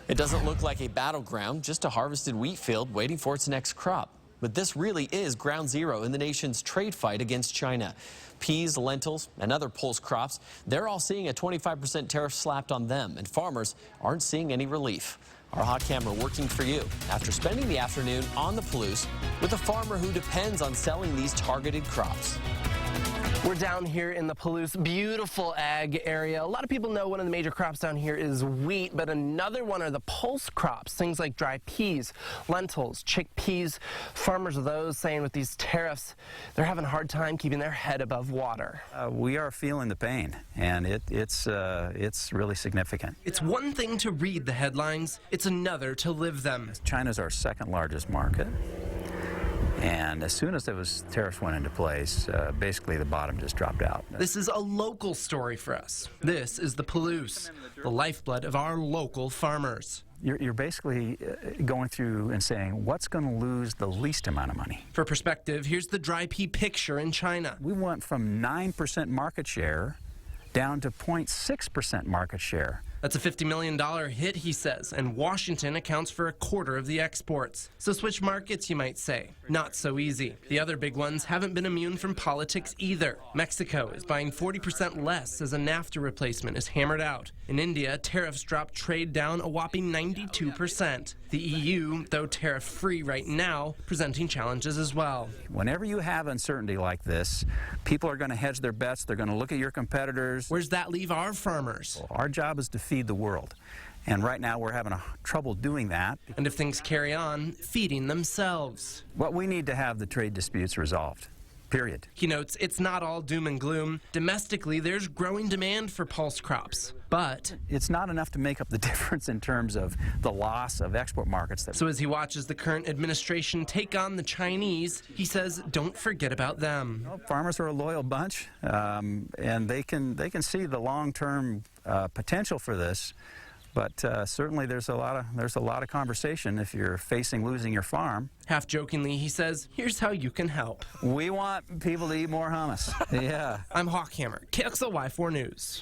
It doesn't look like a battleground, just a harvested wheat field waiting for its next crop. But this really is ground zero in the nation's trade fight against China. Peas, lentils, and other pulse crops, they're all seeing a 25% tariff slapped on them, and farmers aren't seeing any relief. Our hot camera working for you after spending the afternoon on the Palouse with a farmer who depends on selling these targeted crops. We're down here in the Palouse, beautiful ag area. A lot of people know one of the major crops down here is wheat, but another one are the pulse crops, things like dry peas, lentils, chickpeas. Farmers of those saying with these tariffs, they're having a hard time keeping their head above water. We are feeling the pain, and it's really significant. It's one thing to read the headlines, it's another to live them. China's our second largest market. And as soon as those tariffs went into place, basically the bottom just dropped out. This is a local story for us. This is the Palouse, the lifeblood of our local farmers. You're basically going through and saying, what's going to lose the least amount of money? For perspective, here's the dry pea picture in China. We went from 9% market share down to 0.6% market share. That's a $50 million hit, he says, and Washington accounts for a quarter of the exports. So switch markets, you might say. Not so easy. The other big ones haven't been immune from politics either. Mexico is buying 40% less as a NAFTA replacement is hammered out. In India, tariffs dropped trade down a whopping 92%. The EU, though tariff-free right now, presenting challenges as well. Whenever you have uncertainty like this, people are going to hedge their bets. They're going to look at your competitors. Where's that leave our farmers? Our job is to feed the world. And right now we're having trouble doing that. And if things carry on, feeding themselves. What we need to have the trade disputes resolved. Period. He notes it's not all doom and gloom. Domestically, there's growing demand for pulse crops, but it's not enough to make up the difference in terms of the loss of export markets. So as he watches the current administration take on the Chinese, he says, don't forget about them. Farmers are a loyal bunch, and they can see the long-term potential for this. But certainly there's a lot of conversation if you're facing losing your farm. Half jokingly, he says, here's how you can help. We want people to eat more hummus. Yeah. I'm Hawkhammer, KXLY4 News.